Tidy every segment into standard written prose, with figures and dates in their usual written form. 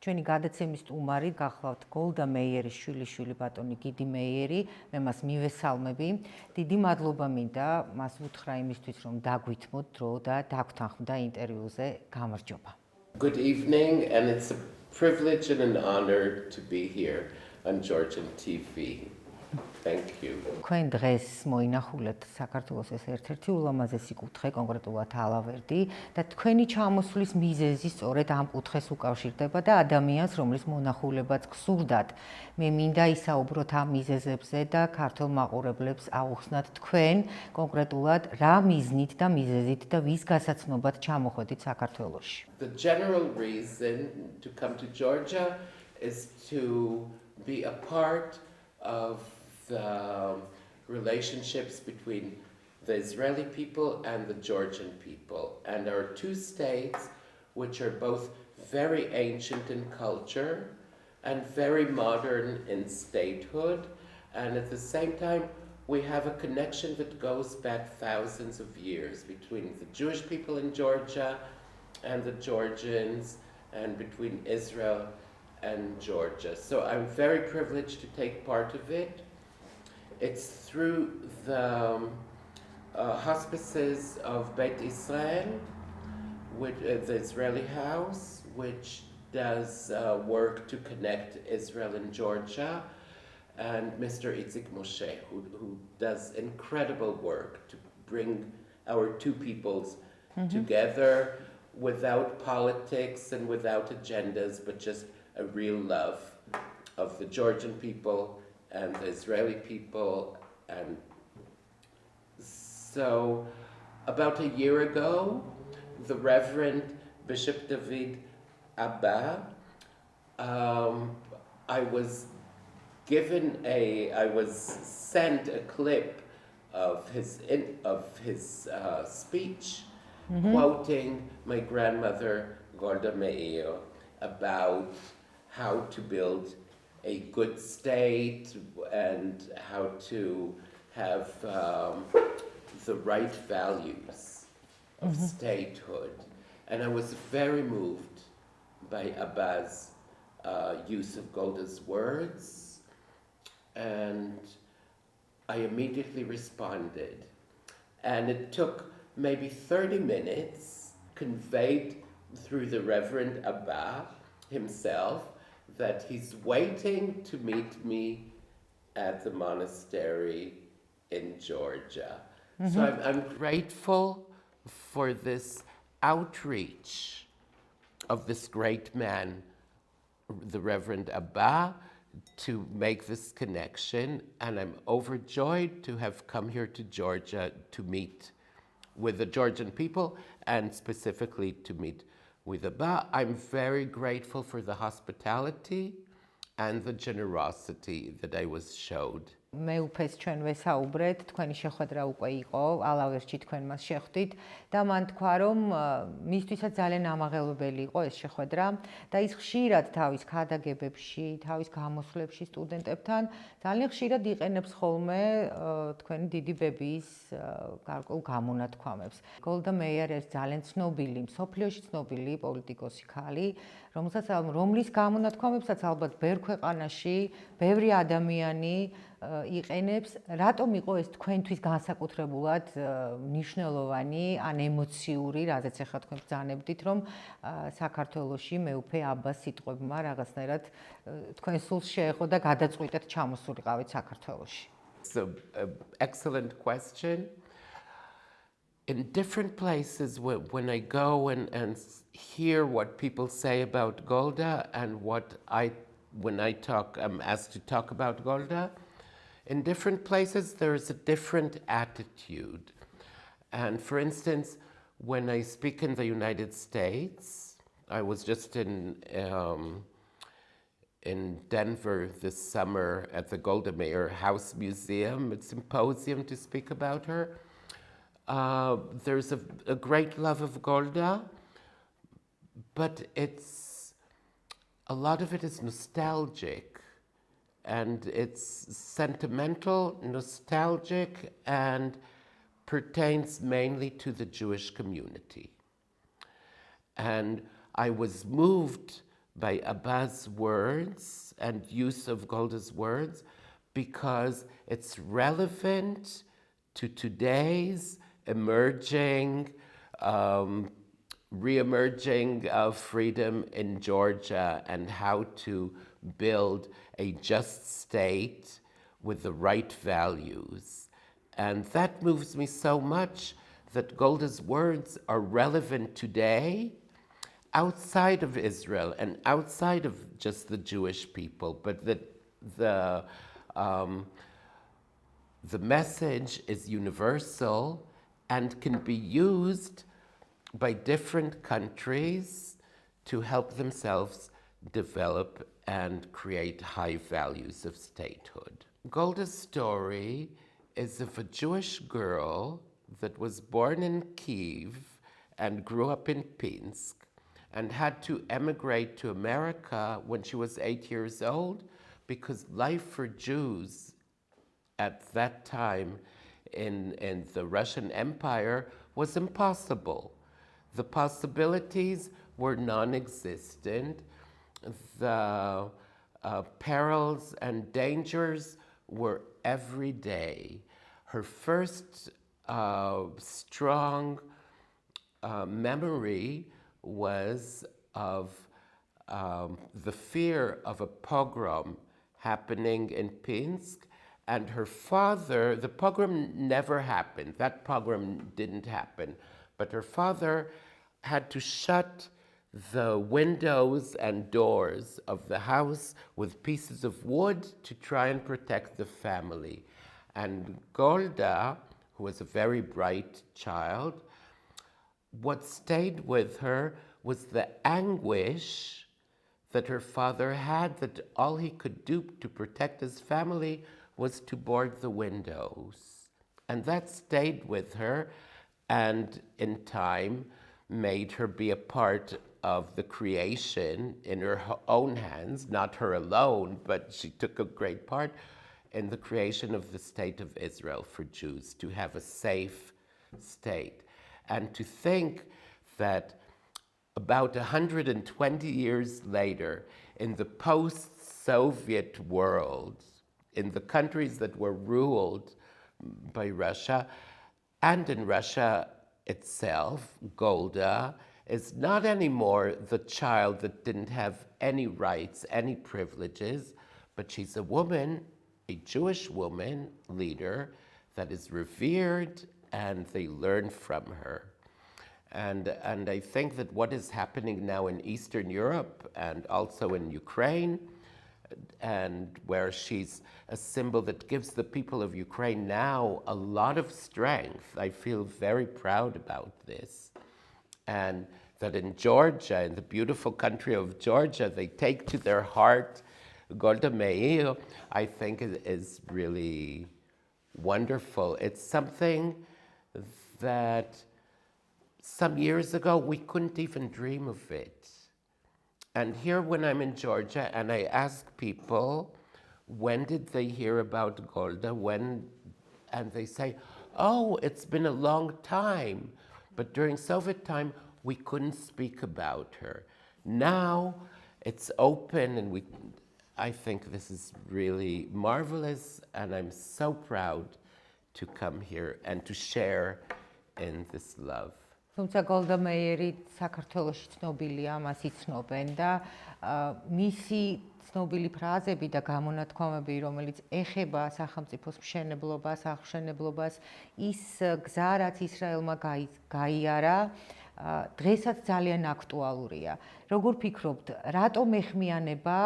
ჩვენი გადაცემის სტუმარი გახლავთ გოლდა მეიერის შვილიშვილი ბატონი გიდი მეიერი, მე მას მივესალმები. დიდი მადლობა მინდა მას უთხრა იმისთვის, რომ დაგვითმოთ დრო და დაგვთანხმდა ინტერვიუზე. გამარჯობა. Good evening, and it's a privilege and an honor to be here on Georgian TV. Thank you. Თქვენ დღეს მოინახულეთ საქართველოს ეს ერთ-ერთი ულამაზესი კუთხე, კონკრეტულად ალავერდი და თქვენი ჩამოსვლის მიზეზი სწორედ ამ კუთხეს უკავშირდება და ადამიანს, რომლის მონახულებაც გსურდათ. მე მინდა ისაუბროთ ამ მიზეზებზე და ქართულ მაყურებლებს აუხსნათ თქვენ კონკრეტულად რა მიზნით და მიზეზით და ვის გასაცნობად ჩამოხვედით საქართველოში. The general reason to come to Georgia is to be a part of the relationships between the Israeli people and the Georgian people, and our two states, which are both very ancient in culture and very modern in statehood, and at the same time we have a connection that goes back thousands of years between the Jewish people in Georgia and the Georgians, and between Israel and Georgia. So I'm very privileged to take part of it. It's through the hospices of Beit Israel, the Israeli house, which does work to connect Israel and Georgia, and Mr. Itzik Moshe, who does incredible work to bring our two peoples together without politics and without agendas, but just a real love of the Georgian people and the Israeli people. And so about a year ago, the Reverend Bishop David Abba, I was sent a clip of his speech, quoting my grandmother Golda Meir about how to build a good state and how to have the right values of statehood. And I was very moved by Abba's use of Golda's words, and I immediately responded. And it took maybe 30 minutes, conveyed through the Reverend Abba himself, that he's waiting to meet me at the monastery in Georgia. So I'm grateful for this outreach of this great man, the Reverend Abba, to make this connection, and I'm overjoyed to have come here to Georgia to meet with the Georgian people and specifically to meet with Abba. I'm very grateful for the hospitality and the generosity that I was showed. მე უფეს ჩვენ ვესაუბრეთ, თქვენი შეხვედრა უკვე იყო, ალავერში თქვენ მას შეხვდით და მან თქვა, რომ მისთვისაც ძალიან ამაღელვებელი იყო ეს შეხვედრა და ის ხშირად თავის ქადაგებებში, თავის გამოსვლებში სტუდენტებთან ძალიან ხშირად იყენებს ხოლმე თქვენი დიდი ბებიის გარკვეულ გამონათქვამებს. გოლდა მეიერი არის ძალიან ცნობილი, მსოფლიოში ცნობილი პოლიტიკოსი ქალი, რომლის გამონათქვამებსაც ალბათ ბევრ ქვეყანაში, ბევრი ადამიანი იყენებს, რატომ იყო ეს თქვენთვის განსაკუთრებულად მნიშვნელოვანი, ან ემოციური, რაზეც ახლა თქვენ ბრძანებდით, რომ საქართველოში მეუფე აბას სიტყვებმა რაღაცნაირად თქვენ სულს შეეხო და გადაწყვიტეთ ჩამოსულიყავით საქართველოში. It's an excellent question. In different places, when I go and hear what people say about Golda and when I'm asked to talk about Golda, in different places there is a different attitude. And for instance, when I speak in the United States, I was just in Denver this summer at the Golda Meir House Museum, a symposium to speak about her. There's a great love of Golda, but a lot of it is nostalgic, and it's sentimental, nostalgic, and pertains mainly to the Jewish community. And I was moved by Abba's words and use of Golda's words because it's relevant to today's emerging, re-emerging of freedom in Georgia and how to build a just state with the right values. And that moves me so much that Golda's words are relevant today outside of Israel and outside of just the Jewish people, but that um, the message is universal and can be used by different countries to help themselves develop and create high values of statehood. Golda's story is of a Jewish girl that was born in Kyiv and grew up in Pinsk and had to emigrate to America when she was 8 years old because life for Jews at that time in the Russian Empire was impossible. The possibilities were non-existent. The perils and dangers were every day. Her first strong memory was of the fear of a pogrom happening in Pinsk, and her father, the pogrom never happened. That pogrom didn't happen, but her father had to shut the windows and doors of the house with pieces of wood to try and protect the family. And Golda, who was a very bright child, what stayed with her was the anguish that her father had, that all he could do to protect his family was to board the windows. And that stayed with her and in time made her be a part of the creation in her own hands, not her alone, but she took a great part in the creation of the state of Israel for Jews, to have a safe state. And to think that about 120 years later, in the post-Soviet world, in the countries that were ruled by Russia, and in Russia itself, Golda is not anymore the child that didn't have any rights, any privileges, but she's a woman, a Jewish woman leader that is revered, and they learn from her. And I think that what is happening now in Eastern Europe and also in Ukraine, and where she's a symbol that gives the people of Ukraine now a lot of strength. I feel very proud about this. And that in Georgia, in the beautiful country of Georgia, they take to their heart Golda Meir, I think is really wonderful. It's something that some years ago we couldn't even dream of it. And here when I'm in Georgia and I ask people, when did they hear about Golda? And they say, oh, it's been a long time. But during Soviet time, we couldn't speak about her. Now it's open, and I think this is really marvelous, and I'm so proud to come here and to share in this love. თუმცა გოლდა მეიერი საქართველოში ცნობილია, მას იცნობენ და მისი ცნობილი ფრაზები და გამონათქვამები, რომელიც ეხება სახელმწიფოს მშენებლობას, აღმშენებლობას, ის გზა, რაც ისრაელმა გაიარა, დღესაც ძალიან აქტუალურია. როგორ ფიქრობთ, რატომ ეხმიანება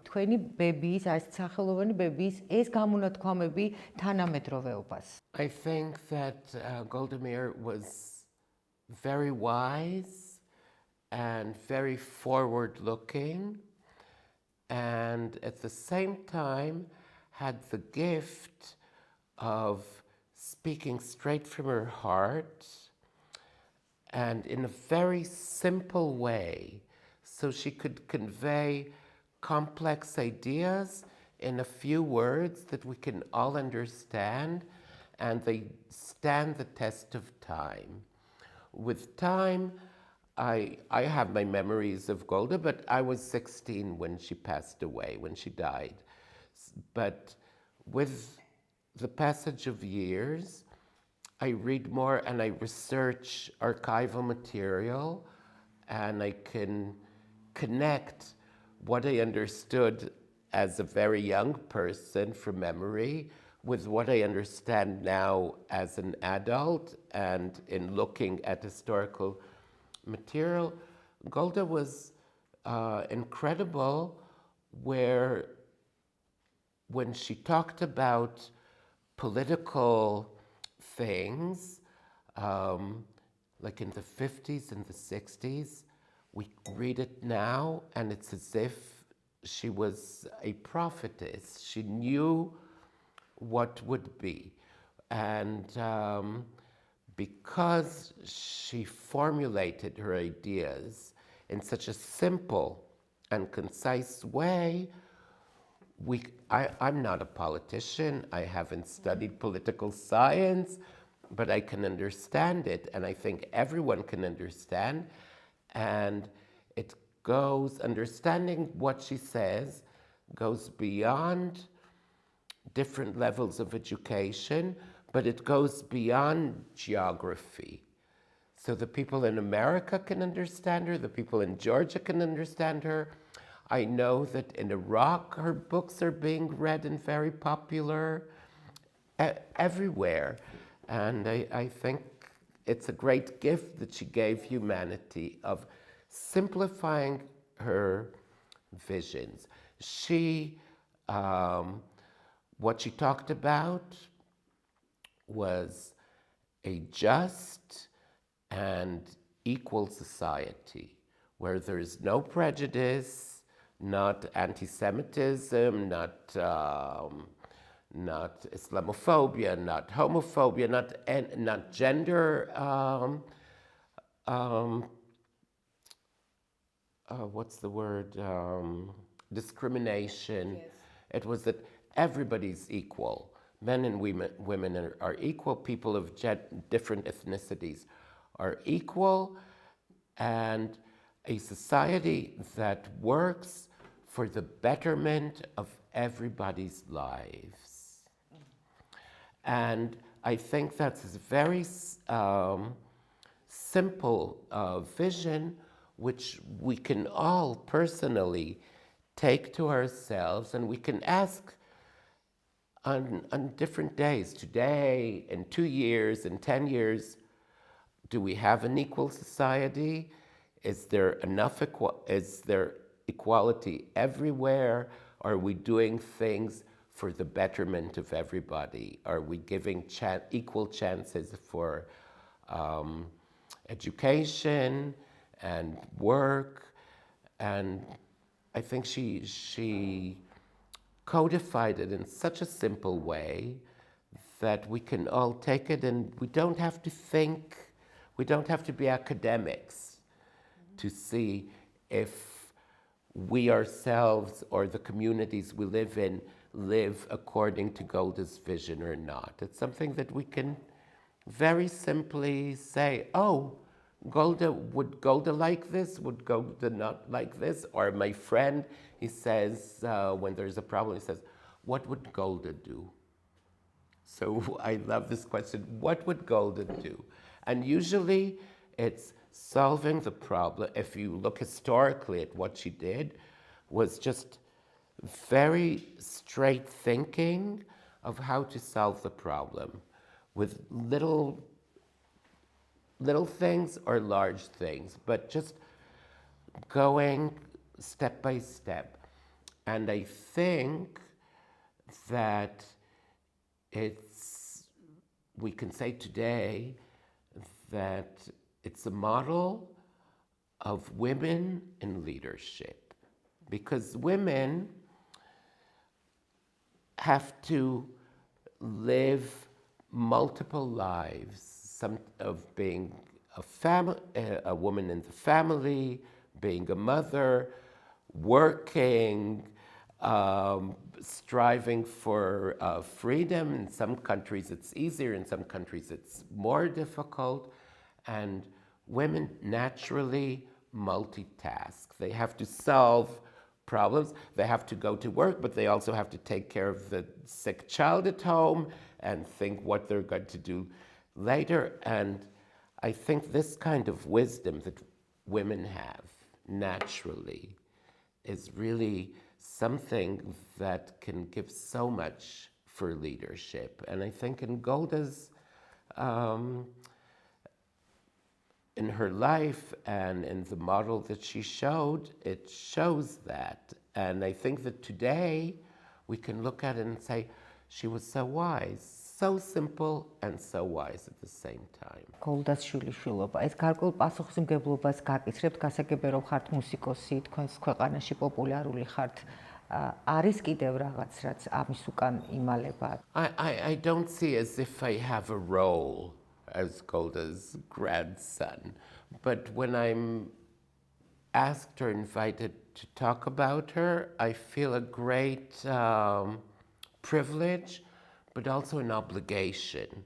თქვენი ბებიის, այս სახელოვანი ბებიის ეს გამონათქვამები თანამედროვეობას? I think that Golda Meir was very wise and very forward-looking, and at the same time had the gift of speaking straight from her heart and in a very simple way, so she could convey complex ideas in a few words that we can all understand, and they stand the test of time. With time, I have my memories of Golda, but I was 16 when she passed away, when she died. But with the passage of years, I read more and I research archival material, and I can connect what I understood as a very young person from memory with what I understand now as an adult, and in looking at historical material. Golda was incredible, where when she talked about political things, like in the 50s and the 60s, we read it now and it's as if she was a prophetess. She knew what would be. And because she formulated her ideas in such a simple and concise way, I'm not a politician. I haven't studied political science, but I can understand it, and I think everyone can understand. And it goes, understanding what she says goes beyond different levels of education, but it goes beyond geography. So the people in America can understand her, the people in Georgia can understand her. I know that in Iraq, her books are being read and very popular everywhere. And I think it's a great gift that she gave humanity of simplifying her visions. What she talked about was a just and equal society where there's no prejudice, not anti-Semitism, not Islamophobia, not homophobia, not gender. What's the word? Discrimination. Yes. It was that everybody's equal. Men and women are equal. People of different ethnicities are equal, and a society that works for the betterment of everybody's lives. And I think that's a very simple vision, which we can all personally take to ourselves, and we can ask on different days, today, in 2 years, in 10 years, do we have an equal society? Is there enough is there equality everywhere? Are we doing things for the betterment of everybody? Are we giving equal chances for education and work? And I think she codified it in such a simple way that we can all take it, and we don't have to think, we don't have to be academics to see if we ourselves or the communities we live in live according to Golda's vision or not. It's something that we can very simply say, oh, would Golda like this? Would Golda not like this? Or my friend, he says, when there's a problem, he says, what would Golda do? So I love this question, what would Golda do? And usually it's solving the problem. If you look historically at what she did, was just very straight thinking of how to solve the problem with little things or large things, but just going step by step. And I think that we can say today that it's a model of women in leadership, because women have to live multiple lives, some of being a woman in the family, being a mother, working, striving for freedom. In some countries it's easier, in some countries it's more difficult. And women naturally multitask. They have to solve problems. They have to go to work, but they also have to take care of the sick child at home and think what they're going to do later. And I think this kind of wisdom that women have naturally is really something that can give so much for leadership. And I think in Golda's in her life and in the model that she showed, it shows that. And I think that today we can look at it and say, she was so wise, so simple and so wise at the same time. Golda's შვილიშვილობა. ეს გარკვეულ პასუხისმგებლობას გაკისრებთ, გასაგებია რომ ხართ მუსიკოსი, თქვენს ქვეყანაში პოპულარული ხართ. არის კიდევ რაღაც, რაც ამის უკან იმალება? I don't see as if I have a role as Golda's grandson. But when I'm asked or invited to talk about her, I feel a great privilege, but also an obligation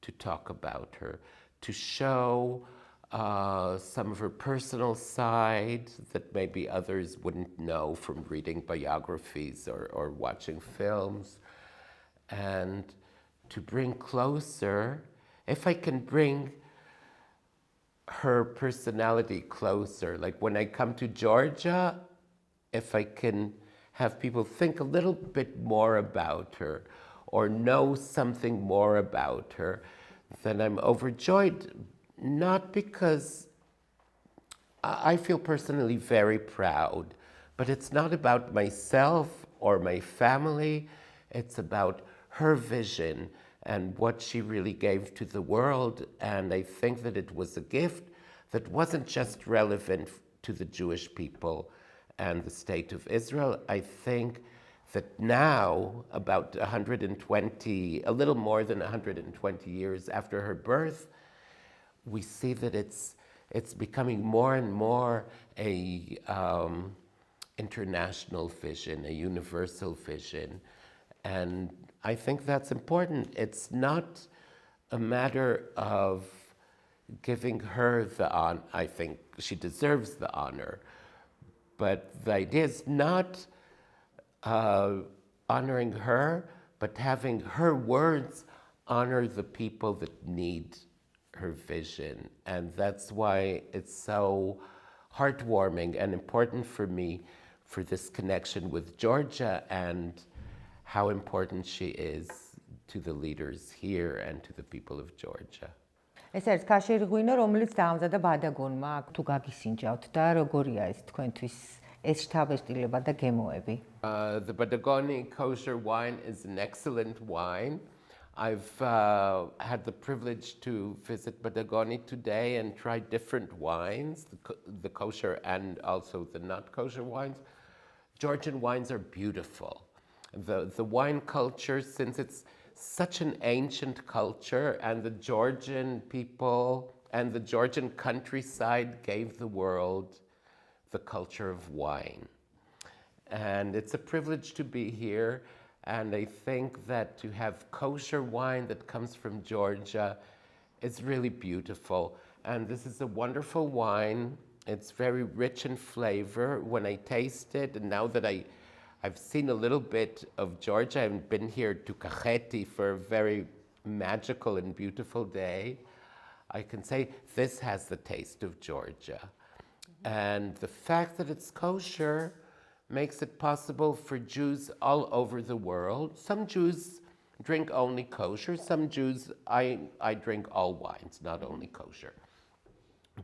to talk about her, to show some of her personal side that maybe others wouldn't know from reading biographies or watching films, and to bring closer, if I can bring her personality closer, like when I come to Georgia, if I can have people think a little bit more about her or know something more about her, then I'm overjoyed, not because I feel personally very proud, but it's not about myself or my family, it's about her vision and what she really gave to the world. And I think that it was a gift that wasn't just relevant to the Jewish people and the state of Israel. I think that now, about 120, a little more than 120 years after her birth, we see that it's becoming more and more a international vision, a universal vision. And I think that's important. It's not a matter of giving her the honor. I think she deserves the honor. But the idea is not honoring her, but having her words honor the people that need her vision. And that's why it's so heartwarming and important for me for this connection with Georgia and how important she is to the leaders here and to the people of Georgia. ეს არის ქაშერი ღვინო, რომელიც დაამზადა ბადაგონმა. თუ გაგისინჯავთ და როგორია ეს თქვენთვის ეს შთაბეჭდილება და გემოები? The Badagoni kosher wine is an excellent wine. I've had the privilege to visit Badagoni today and try different wines, the kosher and also the not kosher wines. Georgian wines are beautiful. The wine culture, since it's such an ancient culture, and the Georgian people and the Georgian countryside gave the world the culture of wine. And it's a privilege to be here, and I think that to have kosher wine that comes from Georgia is really beautiful. And this is a wonderful wine. It's very rich in flavor. When I taste it, and now that I've seen a little bit of Georgia, I've been here to Kacheti for a very magical and beautiful day, I can say this has the taste of Georgia. And the fact that it's kosher makes it possible for Jews all over the world. Some Jews drink only kosher. Some Jews, I drink all wines, not only kosher.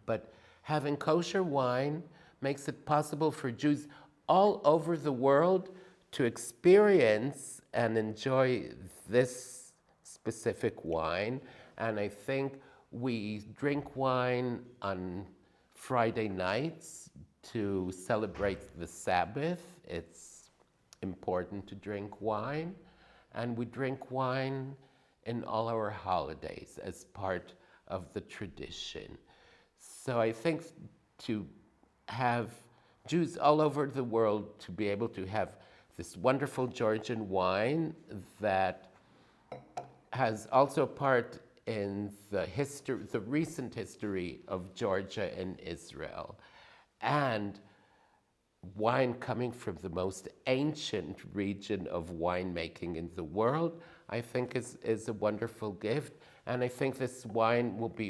But having kosher wine makes it possible for Jews all over the world to experience and enjoy this specific wine. And I think we drink wine on Friday nights to celebrate the Sabbath. It's important to drink wine. And we drink wine in all our holidays as part of the tradition. So I think to have Jews all over the world to be able to have this wonderful Georgian wine that has also a part in the recent history of Georgia and Israel, and wine coming from the most ancient region of winemaking in the world, I think is a wonderful gift. And I think this wine will be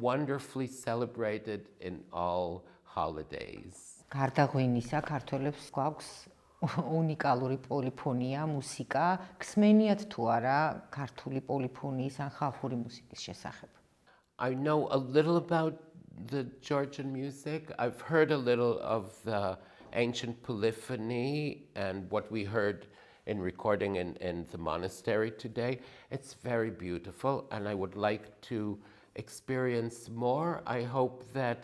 wonderfully celebrated in all holidays. გარდა ღვინისა, ქართველებს გვაქვს უნიკალური პოლიფონია, მუსიკა. გსმენიათ თუ არა ქართული პოლიფონიის ან ხალხური მუსიკის შესახებ? I know a little about the Georgian music. I've heard a little of the ancient polyphony and what we heard in recording in the monastery today. It's very beautiful, and I would like to experience more. I hope that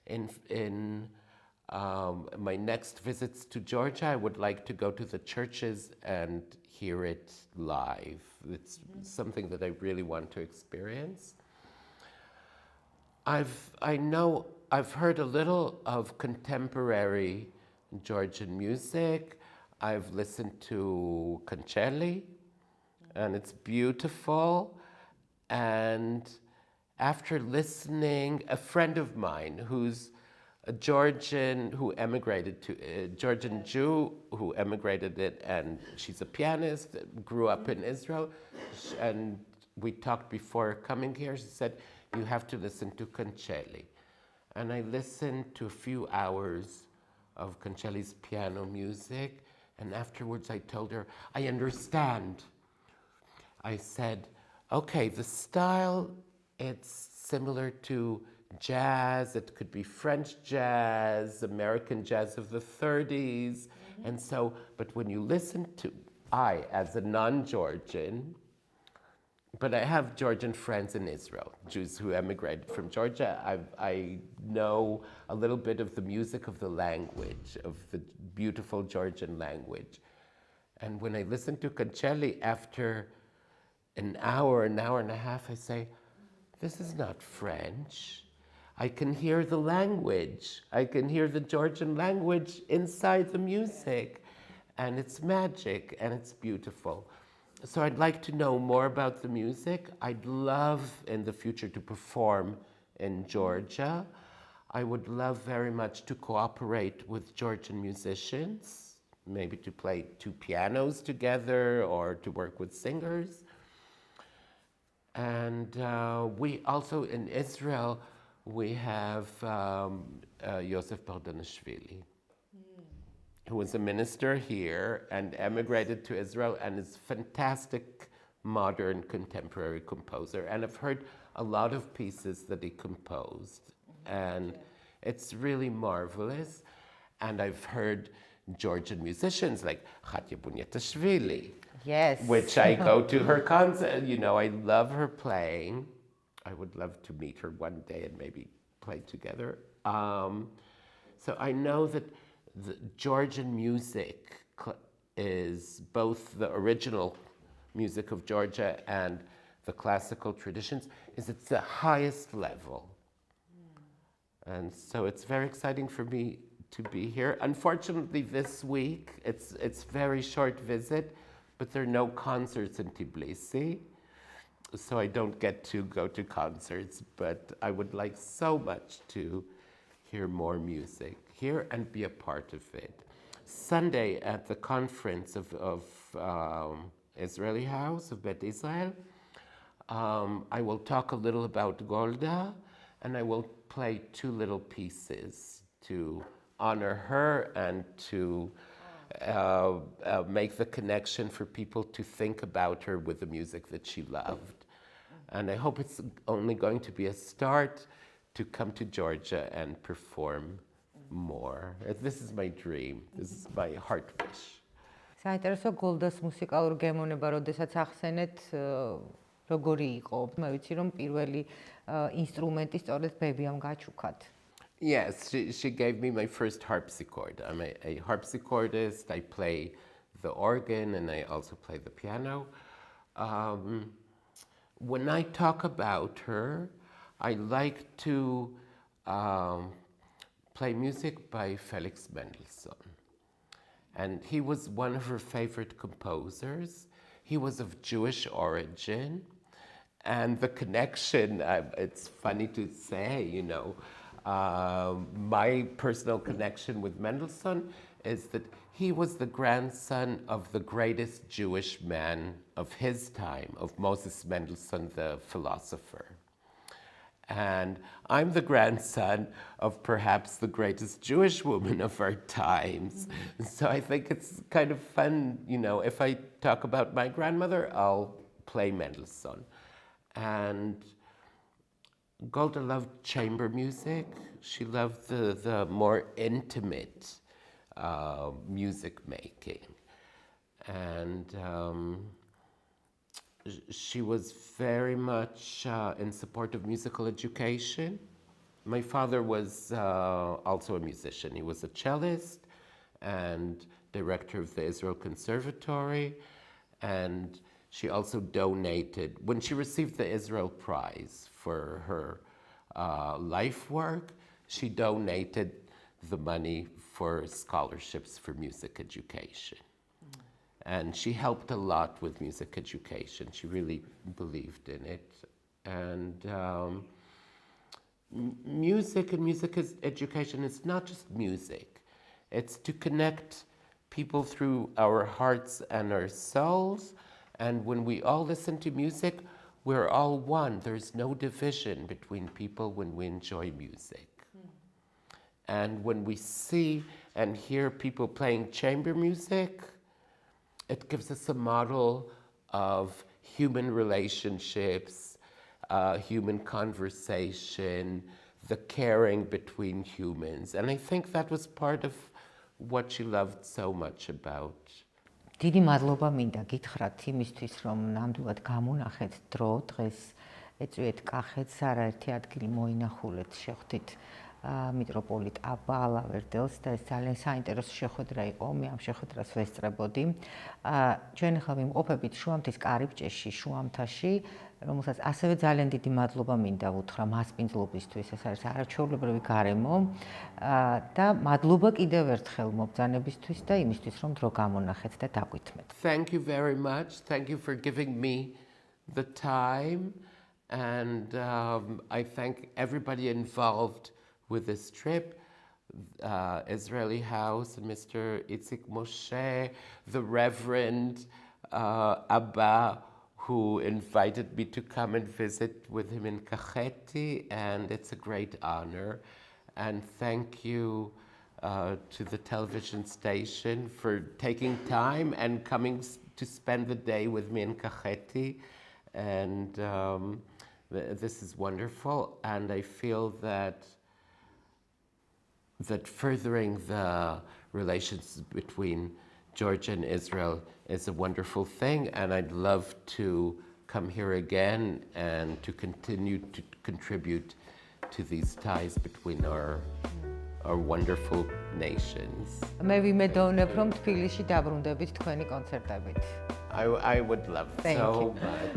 in my next visits to Georgia, I would like to go to the churches and hear it live. It's something that I really want to experience. I've heard a little of contemporary Georgian music. I've listened to Cancelli, and it's beautiful. And after listening, a friend of mine who's a Georgian who emigrated to a Georgian Jew who emigrated it, and she's a pianist, grew up in Israel, and we talked before coming here. She said, "You have to listen to Cancelli," and I listened to a few hours of Cancelli's piano music, and afterwards I told her, "I understand." I said, "Okay, the style, it's similar to jazz. It could be French jazz, American jazz of the 30s. And so, but when you listen to, I, as a non-Georgian, but I have Georgian friends in Israel, Jews who emigrated from Georgia. I know a little bit of the music of the language, of the beautiful Georgian language. And when I listen to Cancelli after an hour and a half, I say, this is not French. I can hear the language. I can hear the Georgian language inside the music. And it's magic, and it's beautiful. So I'd like to know more about the music. I'd love in the future to perform in Georgia. I would love very much to cooperate with Georgian musicians, maybe to play two pianos together or to work with singers. And we also, in Israel, we have Yosef Bardanashvili, who was a minister here and emigrated to Israel and is a fantastic modern contemporary composer. And I've heard a lot of pieces that he composed, and it's really marvelous. And I've heard Georgian musicians like Khatya Bunyatashvili, Yes. which I go to her concert. You know, I love her playing. I would love to meet her one day and maybe play together. So I know that the Georgian music is both the original music of Georgia and the classical traditions, is at the highest level. And so it's very exciting for me to be here. Unfortunately, this week, it's very short visit, but there are no concerts in Tbilisi, so I don't get to go to concerts, but I would like so much to hear more music here and be a part of it. Sunday at the conference of Israeli House of Bet Israel, I will talk a little about Golda, and I will play two little pieces to honor her and to make the connection for people to think about her with the music that she loved. And I hope it's only going to be a start to come to Georgia and perform more. This is my dream. This is my heart wish. საინტერესო გოლდას მუსიკალურ გემოვნება, როდესაც ახსენეთ, როგორი იყო? მე ვიცი, რომ პირველი ინსტრუმენტი სწორედ ბებიამ გაჩუქათ. Yes, she gave me my first harpsichord. I'm a harpsichordist. I play the organ and I also play the piano. When I talk about her, I like to play music by Felix Mendelssohn. And he was one of her favorite composers. He was of Jewish origin, And the connection, it's funny to say, you know, my personal connection with Mendelssohn is that he was the grandson of the greatest Jewish man of his time, of Moses Mendelssohn, the philosopher. And I'm the grandson of perhaps the greatest Jewish woman of our times. So I think it's kind of fun, you know, if I talk about my grandmother, I'll play Mendelssohn. And Golda loved chamber music. She loved the more intimate music making. And she was very much in support of musical education. My father was also a musician. He was a cellist and director of the Israel Conservatory, and she also donated, when she received the Israel Prize for her life work, she donated the money for scholarships for music education. And she helped a lot with music education. She really believed in it. And music and music education is not just music. It's to connect people through our hearts and our souls. And when we all listen to music, we're all one. There's no division between people when we enjoy music. And when we see and hear people playing chamber music, it gives us a model of human relationships, human conversation, the caring between humans. And I think that was part of what she loved so much about. დიდი მადლობა მინდა გითხრათ იმისთვის, რომ ნამდვილად გამონახეთ დრო დღეს ეწვიეთ კახეთს, არაერთი ადგილი მოინახულეთ, შეხვდით მიტროპოლიტ აბა ალავერდელს და ეს ძალიან საინტერესო შეხვედრა იყო, მე ამ შეხვედრას ვესწრებოდი. ჩვენ ახლა ვიმყოფებით შუამთის კარიბჭეში, შუამთაში, რომელსაც ასევე ძალიან დიდი მადლობა მინდა უთხრა მასპინძლობისთვის, ეს არის არაჩვეულებრივი გარემო და მადლობა კიდევ ერთხელ მობრძანებისთვის და იმისთვის, რომ დრო გამონახეთ და დაგვითმეთ. Thank you very much. Thank you for giving me the time, and I thank everybody involved with this trip, Israeli House and Mr. Itzik Moshe, the Reverend Abba, who invited me to come and visit with him in Kakheti, and it's a great honor. And thank you to the television station for taking time and coming to spend the day with me in Kakheti. And this is wonderful, and I feel that furthering the relations between Georgia and Israel is a wonderful thing, and I'd love to come here again and to continue to contribute to these ties between our wonderful nations. მე ვიმედოვნებ, რომ თბილისში დაბრუნდებით თქვენი კონცერტებით. I would love Thank so you. much.